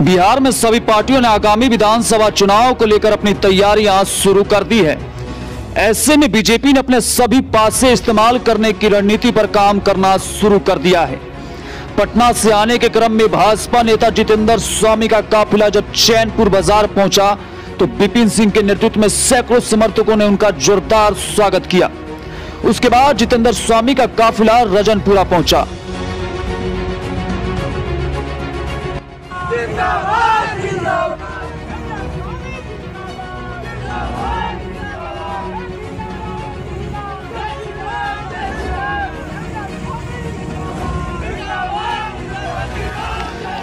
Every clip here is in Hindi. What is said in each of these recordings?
बिहार में सभी पार्टियों ने आगामी विधानसभा चुनाव को लेकर अपनी तैयारियां शुरू कर दी है। ऐसे में बीजेपी ने अपने सभी पासे इस्तेमाल करने की रणनीति पर काम करना शुरू कर दिया है। पटना से आने के क्रम में भाजपा नेता जितेंद्र स्वामी का काफिला जब चैनपुर बाजार पहुंचा तो विपिन सिंह के नेतृत्व में सैकड़ों समर्थकों ने उनका जोरदार स्वागत किया। उसके बाद जितेंद्र स्वामी का काफिला रजनपुरा पहुंचा।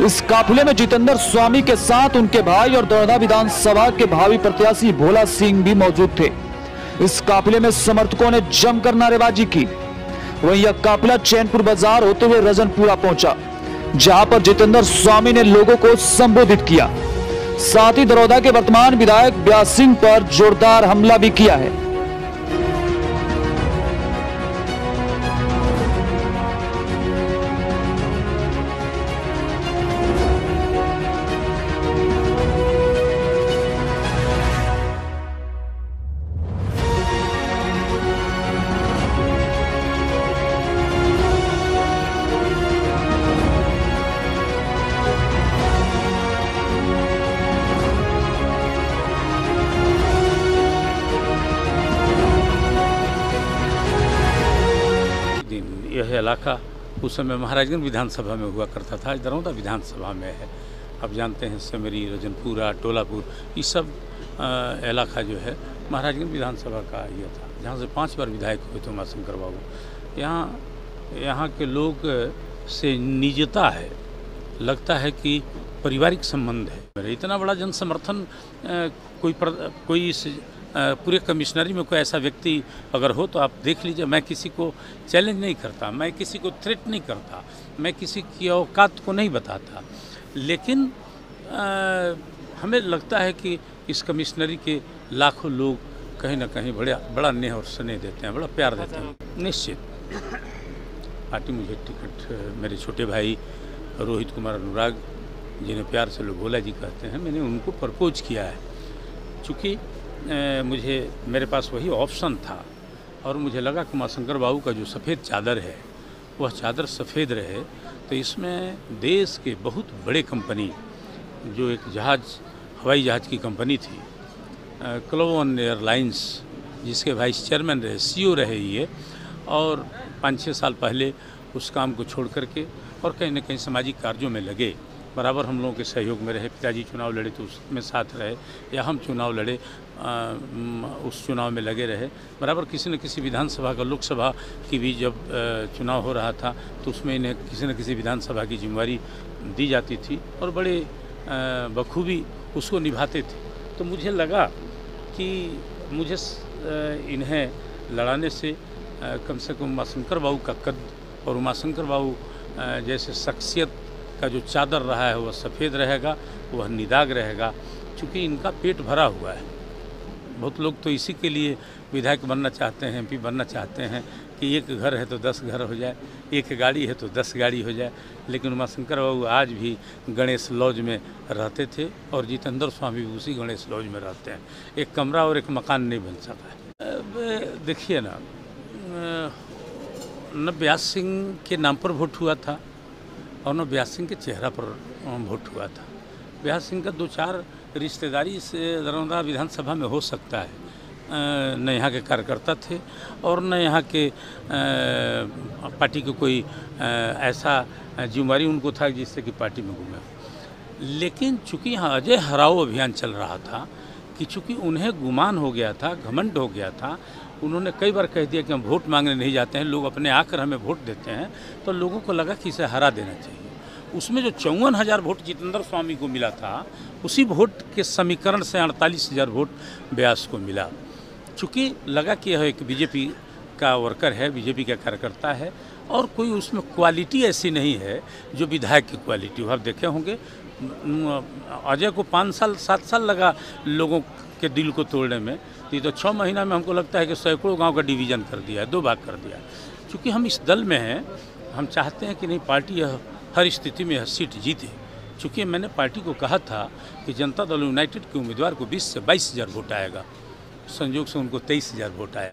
इस काफिले में जितेंद्र स्वामी के साथ उनके भाई और दौड़दा विधानसभा के भावी प्रत्याशी भोला सिंह भी मौजूद थे। इस काफिले में समर्थकों ने जमकर नारेबाजी की। वहीं यह काफिला चैनपुर बाजार होते हुए रजनपुरा पहुंचा, जहां पर जितेंद्र स्वामी ने लोगों को संबोधित किया। साथ ही दरौदा के वर्तमान विधायक व्यास सिंह पर जोरदार हमला भी किया है। यह इलाका उस समय महाराजगंज विधानसभा में हुआ करता था, दरौदा विधानसभा में है। आप जानते हैं सेमरी, रजनपुरा, टोलापुर, ये सब इलाका जो है महाराजगंज विधानसभा का ये था, जहाँ से 5 बार विधायक हुए थे उमाशंकर बाबू। यहाँ के लोग से निजता है, लगता है कि पारिवारिक संबंध है। इतना बड़ा जन समर्थन कोई इस पूरे कमिश्नरी में कोई ऐसा व्यक्ति अगर हो तो आप देख लीजिए। मैं किसी को चैलेंज नहीं करता, मैं किसी को थ्रेट नहीं करता, मैं किसी की औकात को नहीं बताता, लेकिन हमें लगता है कि इस कमिश्नरी के लाखों लोग कहीं ना कहीं बड़ा नेह और स्नेह देते हैं, बड़ा प्यार देते हैं। निश्चित पार्टी मुझे टिकट, मेरे छोटे भाई रोहित कुमार अनुराग, जिन्हें प्यार से लोग भोला जी कहते हैं, मैंने उनको प्रपोज किया है। चूँकि मेरे पास वही ऑप्शन था और मुझे लगा कि उमाशंकर बाबू का जो सफ़ेद चादर है वह चादर सफ़ेद रहे, तो इसमें देश के बहुत बड़े कंपनी, जो एक हवाई जहाज़ की कंपनी थी क्लोवन एयरलाइंस, जिसके वाइस चेयरमैन रहे, CEO रहे ये, और 5-6 साल पहले उस काम को छोड़ करके और कहीं न कहीं सामाजिक कार्यों में लगे, बराबर हम लोगों के सहयोग में रहे। पिताजी चुनाव लड़े तो उसमें साथ रहे, या हम चुनाव लड़े उस चुनाव में लगे रहे, बराबर किसी न किसी विधानसभा का, लोकसभा की भी जब चुनाव हो रहा था तो उसमें इन्हें किसी न किसी विधानसभा की जिम्मेवारी दी जाती थी और बड़े बखूबी उसको निभाते थे। तो मुझे लगा कि मुझे इन्हें लड़ाने से कम से कम उमाशंकर बाबू का कद और उमाशंकर बाबू जैसे शख्सियत का जो चादर रहा है वह सफ़ेद रहेगा, वह निदाग रहेगा। चूँकि इनका पेट भरा हुआ है। बहुत लोग तो इसी के लिए विधायक बनना चाहते हैं, MP बनना चाहते हैं कि एक घर है तो 10 घर हो जाए, एक गाड़ी है तो 10 गाड़ी हो जाए। लेकिन उमाशंकर बाबू आज भी गणेश लॉज में रहते थे और जितेंद्र स्वामी भी उसी गणेश लॉज में रहते हैं। एक कमरा और एक मकान नहीं बन सका है। देखिए ना, न व्यास सिंह के नाम पर वोट हुआ था और न व्यास सिंह के चेहरा पर वोट हुआ था। व्यास सिंह का 2-4 रिश्तेदारी से दरौदा विधानसभा में हो सकता है, न यहाँ के कार्यकर्ता थे और न यहाँ के पार्टी को कोई ऐसा जिम्मेवारी उनको था जिससे कि पार्टी में घूमे। लेकिन चूँकि यहाँ अजय हराओ अभियान चल रहा था, कि चूँकि उन्हें गुमान हो गया था, घमंड हो गया था, उन्होंने कई बार कह दिया कि हम वोट मांगने नहीं जाते हैं, लोग अपने आकर हमें वोट देते हैं, तो लोगों को लगा कि इसे हरा देना चाहिए। उसमें जो 54,000 वोट जितेंद्र स्वामी को मिला था, उसी वोट के समीकरण से 48,000 वोट व्यास को मिला। चूँकि लगा कि यह एक बीजेपी का वर्कर है, बीजेपी का कार्यकर्ता है और कोई उसमें क्वालिटी ऐसी नहीं है जो विधायक की क्वालिटी हो। आप देखे होंगे अजय को 5 साल 7 साल लगा लोगों के दिल को तोड़ने में, ये तो 6 महीना में हमको लगता है कि सैकड़ों गांव का डिवीज़न कर दिया है, 2 भाग कर दिया। चूँकि हम इस दल में हैं, हम चाहते हैं कि नहीं पार्टी हर स्थिति में यह सीट जीते, चूँकि मैंने पार्टी को कहा था कि जनता दल यूनाइटेड के उम्मीदवार को 20 से 22,000 वोट आएगा, संयोग से उनको 23,000 वोट आया।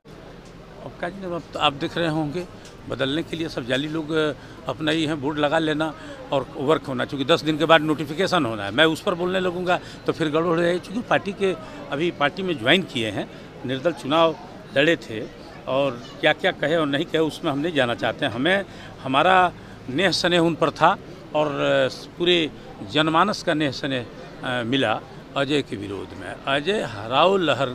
अब काजी अब तो आप देख रहे होंगे बदलने के लिए सब जाली लोग अपना ही हैं, बोर्ड लगा लेना और वर्क होना, चूँकि 10 दिन के बाद नोटिफिकेशन होना है। मैं उस पर बोलने लगूंगा तो फिर गड़बड़ हो जाएगी। चूँकि पार्टी में ज्वाइन किए हैं, निर्दल चुनाव लड़े थे और क्या क्या कहे और नहीं कहे उसमें हम नहीं जाना चाहते हैं। हमें हमारा नेह स्नेह उन पर था और पूरे जनमानस का नेह स्नेह मिला अजय के विरोध में। अजय हराओ लहर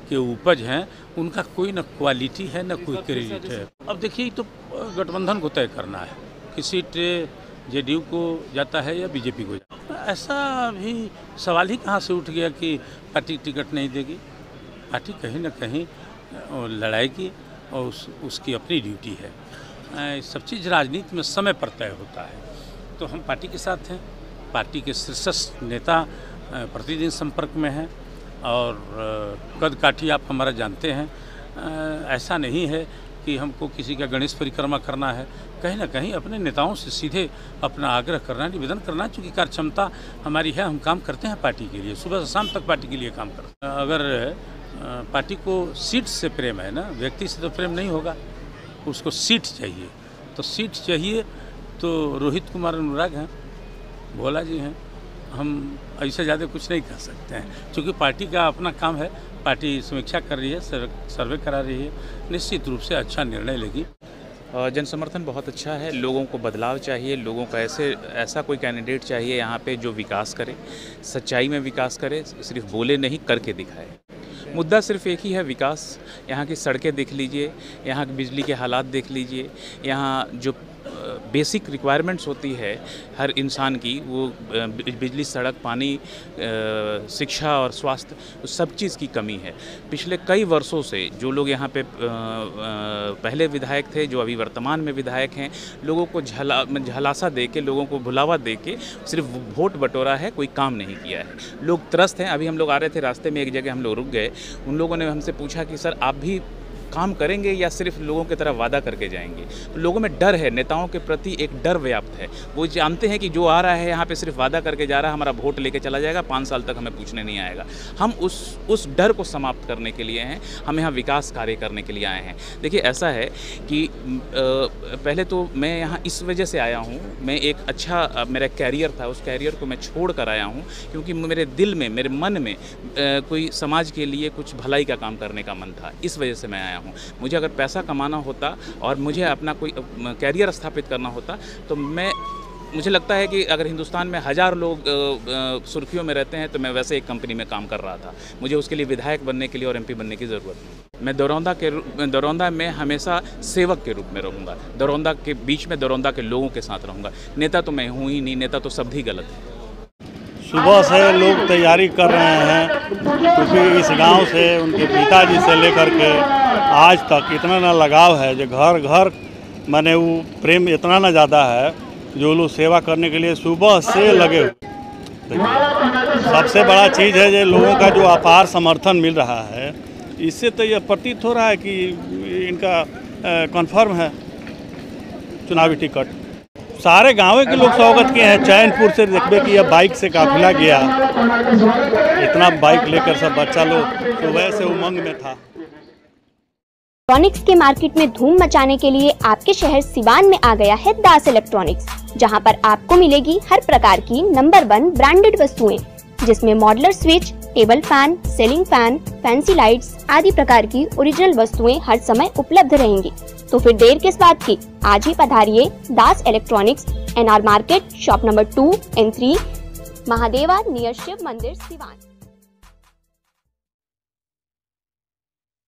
के उपज हैं, उनका कोई न क्वालिटी है न कोई क्रेडिट है। अब देखिए तो गठबंधन को तय करना है कि सीट जेडीयू को जाता है या बीजेपी को जाता है। ऐसा भी सवाल ही कहाँ से उठ गया कि पार्टी टिकट नहीं देगी। पार्टी कहीं न कहीं लड़ाएगी और उसकी अपनी ड्यूटी है। सब चीज़ राजनीति में समय पर तय होता है। तो हम पार्टी के साथ हैं, पार्टी के शीर्ष नेता प्रतिदिन संपर्क में हैं और कद काठी आप हमारा जानते हैं। ऐसा नहीं है कि हमको किसी का गणेश परिक्रमा करना है, कहीं ना कहीं अपने नेताओं से सीधे अपना आग्रह करना, निवेदन करना। चूँकि कार्य क्षमता हमारी है, हम काम करते हैं पार्टी के लिए, सुबह से शाम तक पार्टी के लिए काम करते हैं। अगर पार्टी को सीट से प्रेम है ना, व्यक्ति से तो प्रेम नहीं होगा, उसको सीट चाहिए। तो सीट चाहिए तो रोहित कुमार अनुराग हैं, भोला जी हैं, हम ऐसे ज़्यादा कुछ नहीं कर सकते हैं। क्योंकि पार्टी का अपना काम है, पार्टी समीक्षा कर रही है, सर्वे करा रही है, निश्चित रूप से अच्छा निर्णय लेगी। जन समर्थन बहुत अच्छा है। लोगों को बदलाव चाहिए, लोगों को ऐसा कोई कैंडिडेट चाहिए यहाँ पे जो विकास करे, सच्चाई में विकास करे, सिर्फ बोले नहीं करके दिखाए। मुद्दा सिर्फ एक ही है, विकास। यहाँ की सड़कें देख लीजिए, यहाँ की बिजली के हालात देख लीजिए, यहाँ जो बेसिक रिक्वायरमेंट्स होती है हर इंसान की, वो बिजली, सड़क, पानी, शिक्षा और स्वास्थ्य, सब चीज़ की कमी है। पिछले कई वर्षों से जो लोग यहाँ पे पहले विधायक थे, जो अभी वर्तमान में विधायक हैं, लोगों को झलासा दे के, लोगों को भुलावा दे के सिर्फ वोट बटोरा है, कोई काम नहीं किया है। लोग त्रस्त हैं। अभी हम लोग आ रहे थे, रास्ते में एक जगह हम लोग रुक गए। उन लोगों ने हमसे पूछा कि सर आप भी काम करेंगे या सिर्फ लोगों की तरह वादा करके जाएंगे। तो लोगों में डर है, नेताओं के प्रति एक डर व्याप्त है। वो जानते हैं कि जो आ रहा है यहाँ पे सिर्फ वादा करके जा रहा है, हमारा वोट लेके चला जाएगा, 5 साल तक हमें पूछने नहीं आएगा। हम उस डर को समाप्त करने के लिए हैं, हम यहाँ विकास कार्य करने के लिए आए हैं। देखिए ऐसा है कि पहले तो मैं यहाँ इस वजह से आया हूँ, मैं एक अच्छा मेरा कैरियर था, उस कैरियर को मैं छोड़ कर आया हूँ क्योंकि मेरे दिल में, मेरे मन में कोई समाज के लिए कुछ भलाई का काम करने का मन था। इस वजह से मैं आया हूँ। मुझे अगर पैसा कमाना होता और मुझे अपना कोई कैरियर स्थापित करना होता तो मुझे लगता है कि अगर हिंदुस्तान में 1000 लोग सुर्खियों में रहते हैं तो मैं वैसे एक कंपनी में काम कर रहा था। मुझे उसके लिए विधायक बनने के लिए और एमपी बनने की ज़रूरत नहीं। मैं दरौंदा में हमेशा सेवक के रूप में रहूँगा, दरौंदा के बीच में, दरौंदा के लोगों के साथ रहूँगा। नेता तो मैं हूँ ही नहीं, नेता तो सब ही गलत है। सुबह से लोग तैयारी कर रहे हैं क्योंकि इस गांव से उनके पिताजी से लेकर के आज तक इतना ना लगाव है जो घर घर माने वो प्रेम इतना ना ज़्यादा है जो लोग सेवा करने के लिए सुबह से लगे हुए। सबसे बड़ा चीज़ है जो लोगों का जो अपार समर्थन मिल रहा है, इससे तो यह प्रतीत हो रहा है कि इनका कन्फर्म है चुनावी टिकट। सारे गाँव के लोग स्वागत किए हैं। चैनपुर से देखबे कि यह बाइक से काफिला गया, इतना बाइक लेकर सब बच्चा लोग सुबह से उमंग में था। इलेक्ट्रॉनिक्स के मार्केट में धूम मचाने के लिए आपके शहर सिवान में आ गया है दास इलेक्ट्रॉनिक्स, जहां पर आपको मिलेगी हर प्रकार की नंबर 1 ब्रांडेड वस्तुएं, जिसमें modular switch, table fan, ceiling fan, fancy lights आदि प्रकार की ओरिजिनल वस्तुएं हर समय उपलब्ध रहेंगी। तो फिर देर किस बात की, आज ही पधारिए Das electronics, NR market, shop number 2 and 3, Mahadeva near Shiv मंदिर, सिवान।